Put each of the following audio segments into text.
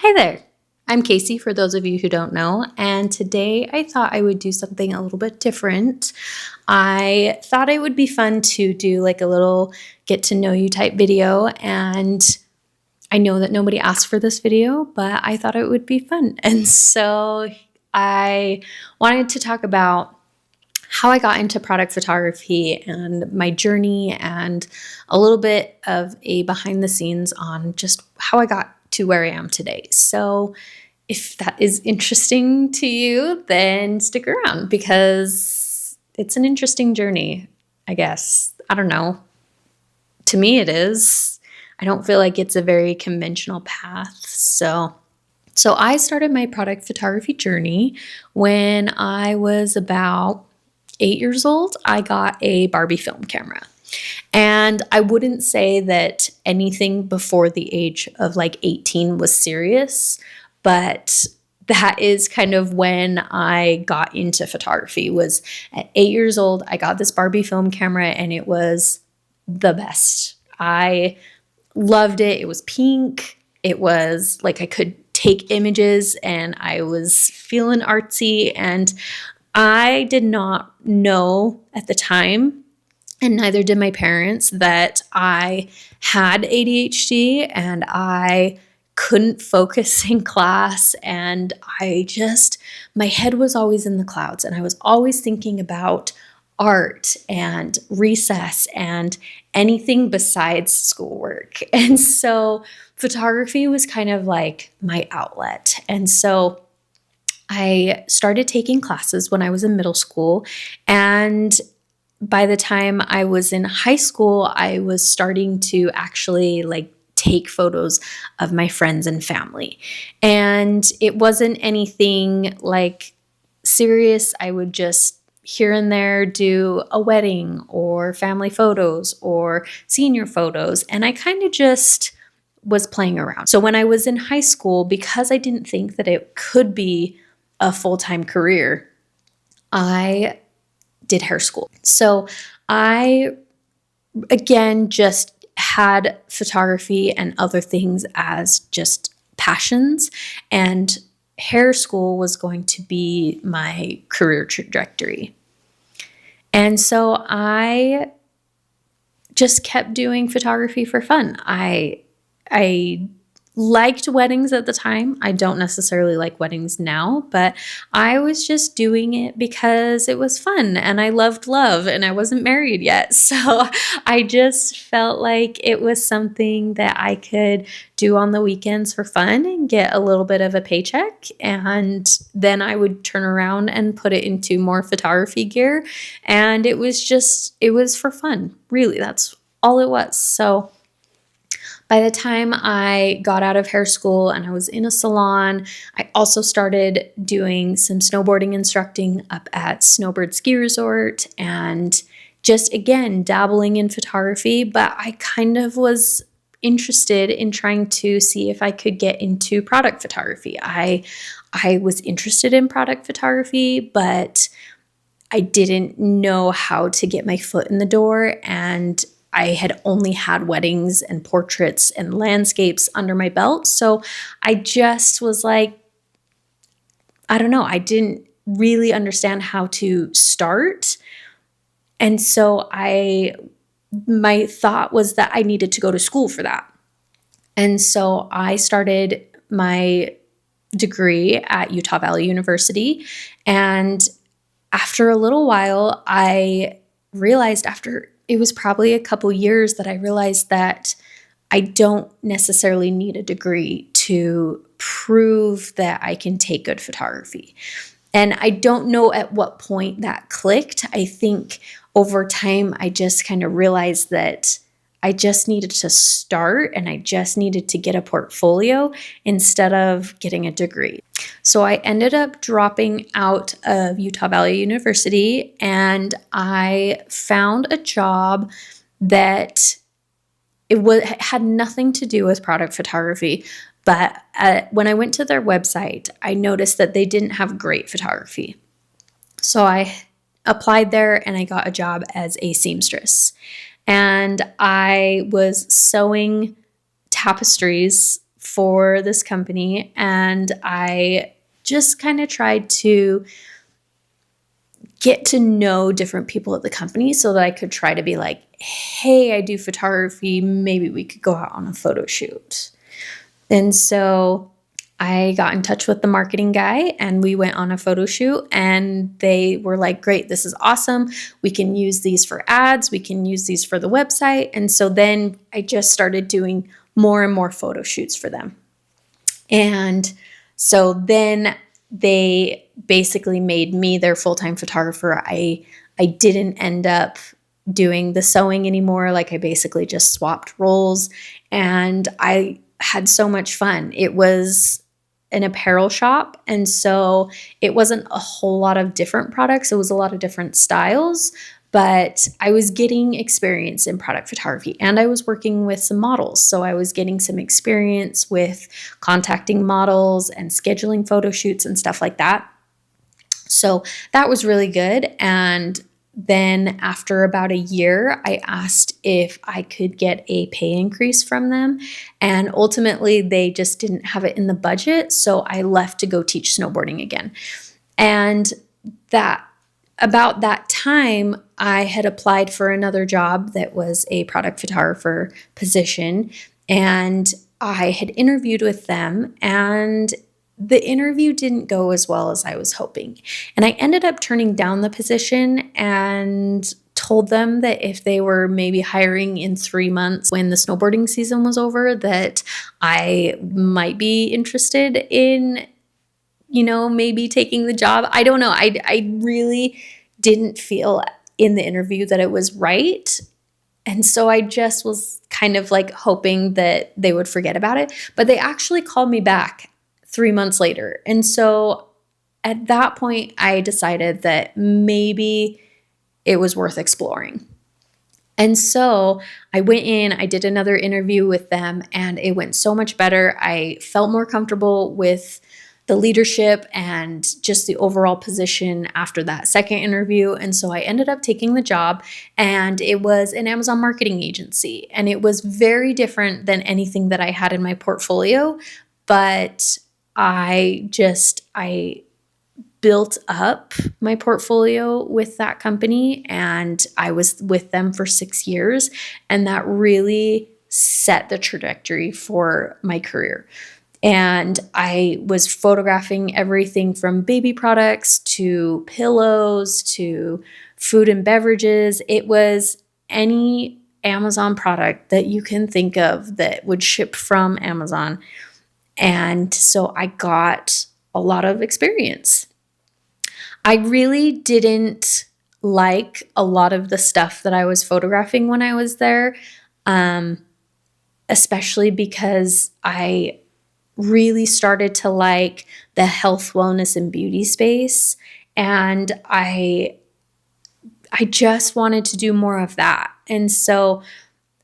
Hi there. I'm Casey, for those of you who don't know, and today I thought I would do something a little bit different. I thought it would be fun to do like a little get to know you type video, and I know that nobody asked for this video, but I thought it would be fun. And so I wanted to talk about how I got into product photography and my journey, and a little bit of a behind the scenes on just how I got to where I am today. So if that is interesting to you, then stick around because it's an interesting journey, I guess. I don't know. To me, it is. I don't feel like it's a very conventional path. So I started my product photography journey when I was about 8 years old. I got a Barbie film camera. And I wouldn't say that anything before the age of like 18 was serious, but that is kind of when I got into photography. Was at 8 years old, I got this Barbie film camera and it was the best. I loved it. It was pink. It was like I could take images and I was feeling artsy, and I did not know at the time, and neither did my parents, that I had ADHD and I couldn't focus in class. And my head was always in the clouds, and I was always thinking about art and recess and anything besides schoolwork. And so photography was kind of like my outlet. And so I started taking classes when I was in middle school, and by the time I was in high school, I was starting to actually like take photos of my friends and family. And it wasn't anything like serious. I would just here and there do a wedding or family photos or senior photos. And I kind of just was playing around. So when I was in high school, because I didn't think that it could be a full-time career, I did hair school. So I, again, just had photography and other things as just passions, and hair school was going to be my career trajectory. And so I just kept doing photography for fun. I liked weddings at the time. I don't necessarily like weddings now, but I was just doing it because it was fun and I loved love and I wasn't married yet. So I just felt like it was something that I could do on the weekends for fun and get a little bit of a paycheck. And then I would turn around and put it into more photography gear. And it was for fun. Really, that's all it was. So by the time I got out of hair school and I was in a salon, I also started doing some snowboarding instructing up at Snowbird Ski Resort, and just again dabbling in photography. But I kind of was interested in trying to see if I could get into product photography. I was interested in product photography, but I didn't know how to get my foot in the door, and I had only had weddings and portraits and landscapes under my belt. So I just was like, I don't know, I didn't really understand how to start. And so my thought was that I needed to go to school for that. And so I started my degree at Utah Valley University. And after a little while, I realized, after it was probably a couple years, that I realized that I don't necessarily need a degree to prove that I can take good photography. And I don't know at what point that clicked. I think over time, I just kind of realized that I just needed to start and I just needed to get a portfolio instead of getting a degree. So I ended up dropping out of Utah Valley University, and I found a job that had nothing to do with product photography. But when I went to their website, I noticed that they didn't have great photography. So I applied there and I got a job as a seamstress. And I was sewing tapestries for this company, and I just kind of tried to get to know different people at the company so that I could try to be like, hey, I do photography. Maybe we could go out on a photo shoot. And so I got in touch with the marketing guy and we went on a photo shoot, and they were like, great, this is awesome. We can use these for ads. We can use these for the website. And so then I just started doing more and more photo shoots for them. And so then they basically made me their full-time photographer. I didn't end up doing the sewing anymore. Like, I basically just swapped roles, and I had so much fun. It was an apparel shop, and so it wasn't a whole lot of different products. It was a lot of different styles, but I was getting experience in product photography, and I was working with some models. So I was getting some experience with contacting models and scheduling photo shoots and stuff like that. So that was really good. And then after about a year, I asked if I could get a pay increase from them. And ultimately, they just didn't have it in the budget. So I left to go teach snowboarding again. And about that time, I had applied for another job that was a product photographer position. And I had interviewed with them, and the interview didn't go as well as I was hoping. And I ended up turning down the position and told them that if they were maybe hiring in 3 months when the snowboarding season was over, that I might be interested in, maybe taking the job. I don't know. I really didn't feel in the interview that it was right. And so I just was kind of like hoping that they would forget about it. But they actually called me back 3 months later. And so at that point, I decided that maybe it was worth exploring. And so I went in, I did another interview with them, and it went so much better. I felt more comfortable with the leadership and just the overall position after that second interview. And so I ended up taking the job, and it was an Amazon marketing agency. And it was very different than anything that I had in my portfolio, but I built up my portfolio with that company, and I was with them for 6 years, and that really set the trajectory for my career. And I was photographing everything from baby products to pillows to food and beverages. It was any Amazon product that you can think of that would ship from Amazon. And so I got a lot of experience. I really didn't like a lot of the stuff that I was photographing when I was there, especially because I really started to like the health, wellness, and beauty space. And I just wanted to do more of that. And so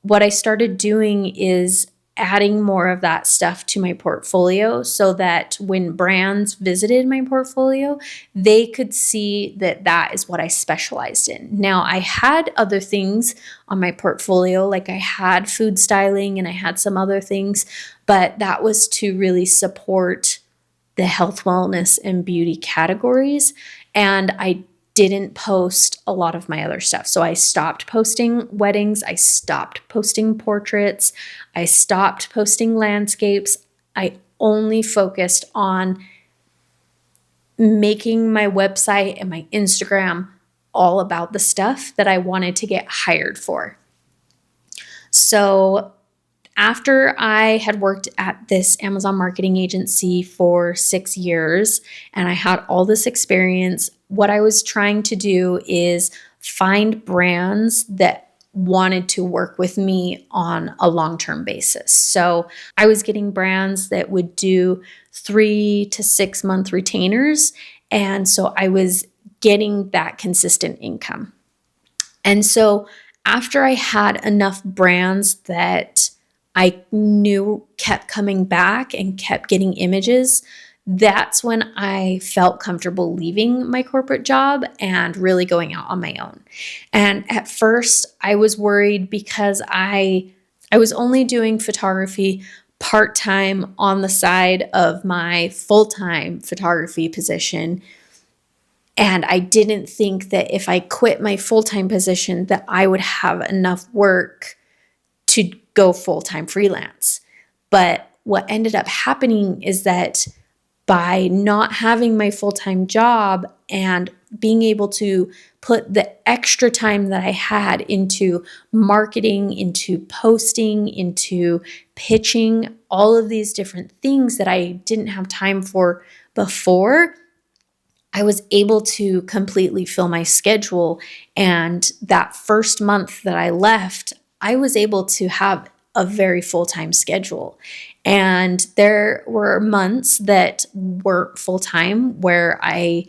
what I started doing is adding more of that stuff to my portfolio so that when brands visited my portfolio, they could see that that is what I specialized in. Now, I had other things on my portfolio, like I had food styling and I had some other things, but that was to really support the health, wellness, and beauty categories. And I didn't post a lot of my other stuff. So I stopped posting weddings. I stopped posting portraits. I stopped posting landscapes. I only focused on making my website and my Instagram all about the stuff that I wanted to get hired for. So after I had worked at this Amazon marketing agency for 6 years and I had all this experience, what I was trying to do is find brands that wanted to work with me on a long-term basis. So I was getting brands that would do 3 to 6 month retainers. And so I was getting that consistent income. And so after I had enough brands that I knew kept coming back and kept getting images, that's when I felt comfortable leaving my corporate job and really going out on my own. And at first I was worried because I was only doing photography part-time on the side of my full-time photography position. And I didn't think that if I quit my full-time position that I would have enough work to go full-time freelance. But what ended up happening is that by not having my full-time job and being able to put the extra time that I had into marketing, into posting, into pitching, all of these different things that I didn't have time for before, I was able to completely fill my schedule. And that first month that I left, I was able to have a very full-time schedule. And there were months that weren't full-time where I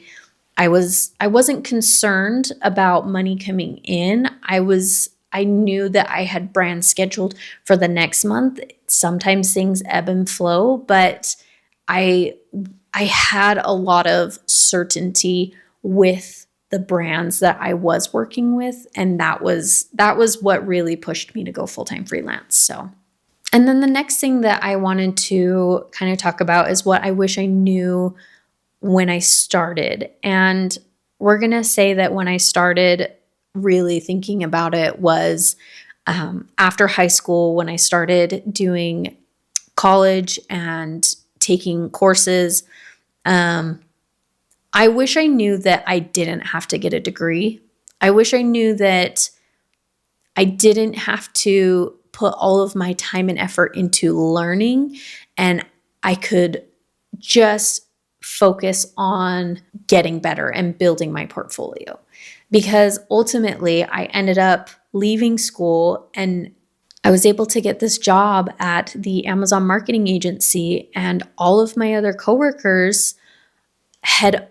wasn't concerned about money coming in. I knew that I had brands scheduled for the next month. Sometimes things ebb and flow, but I I had a lot of certainty with the brands that I was working with, and that was what really pushed me to go full-time freelance. So, and then the next thing that I wanted to kind of talk about is what I wish I knew when I started. And we're going to say that when I started really thinking about it was after high school, when I started doing college and taking courses. I wish I knew that I didn't have to get a degree. I wish I knew that I didn't have to put all of my time and effort into learning, and I could just focus on getting better and building my portfolio. Because ultimately, I ended up leaving school and I was able to get this job at the Amazon marketing agency, and all of my other coworkers had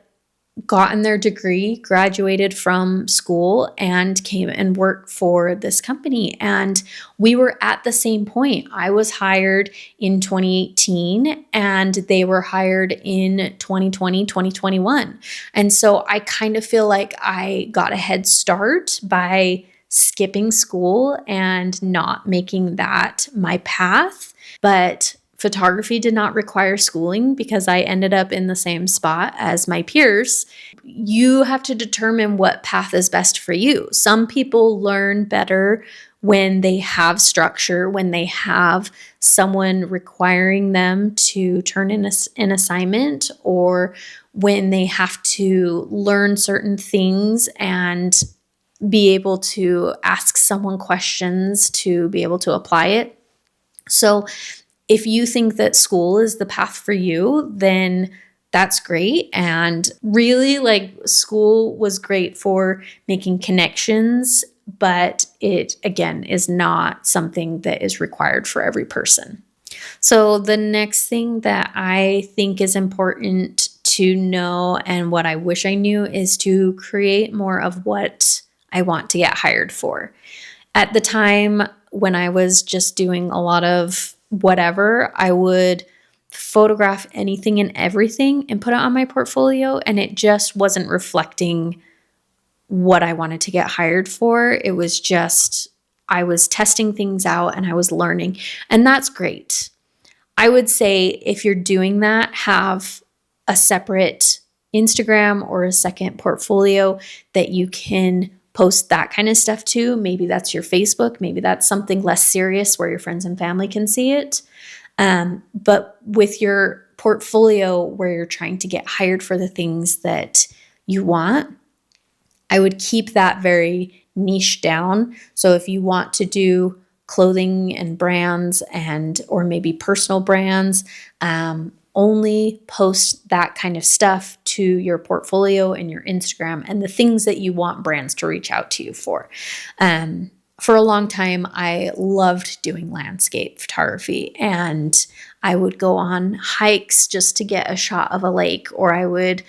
gotten their degree, graduated from school, and came and worked for this company. And we were at the same point. I was hired in 2018 and they were hired in 2020, 2021. And so I kind of feel like I got a head start by skipping school and not making that my path. But photography did not require schooling because I ended up in the same spot as my peers. You have to determine what path is best for you. Some people learn better when they have structure, when they have someone requiring them to turn in an assignment, or when they have to learn certain things and be able to ask someone questions to be able to apply it. So if you think that school is the path for you, then that's great. And really, like, school was great for making connections, but it, again, is not something that is required for every person. So the next thing that I think is important to know, and what I wish I knew, is to create more of what I want to get hired for. At the time when I was just doing a lot of whatever, I would photograph anything and everything and put it on my portfolio, and it just wasn't reflecting what I wanted to get hired for. It was just, I was testing things out and I was learning, and that's great. I would say if you're doing that, have a separate Instagram or a second portfolio that you can post that kind of stuff to. Maybe that's your Facebook. Maybe that's something less serious where your friends and family can see it. But with your portfolio where you're trying to get hired for the things that you want, I would keep that very niche down. So if you want to do clothing and brands, and or maybe personal brands, only post that kind of stuff to your portfolio and your Instagram and the things that you want brands to reach out to you for. For a long time, I loved doing landscape photography, and I would go on hikes just to get a shot of a lake, or I would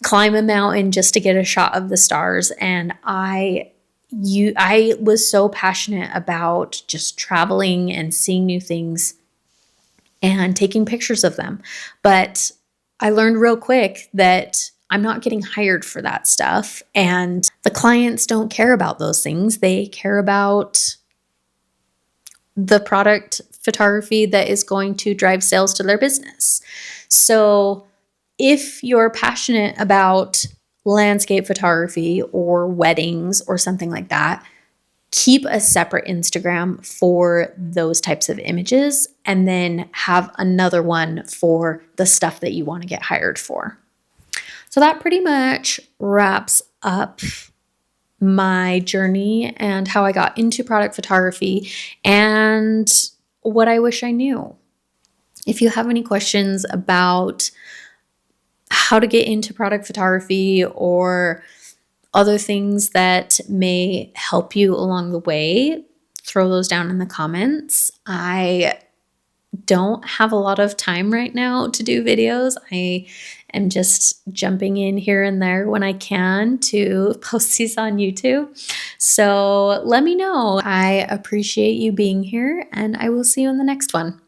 climb a mountain just to get a shot of the stars. And I was so passionate about just traveling and seeing new things and taking pictures of them. But I learned real quick that I'm not getting hired for that stuff. And the clients don't care about those things. They care about the product photography that is going to drive sales to their business. So if you're passionate about landscape photography or weddings or something like that, keep a separate Instagram for those types of images and then have another one for the stuff that you want to get hired for. So that pretty much wraps up my journey and how I got into product photography and what I wish I knew. If you have any questions about how to get into product photography or other things that may help you along the way, throw those down in the comments. I don't have a lot of time right now to do videos. I am just jumping in here and there when I can to post these on YouTube. So let me know. I appreciate you being here, and I will see you in the next one.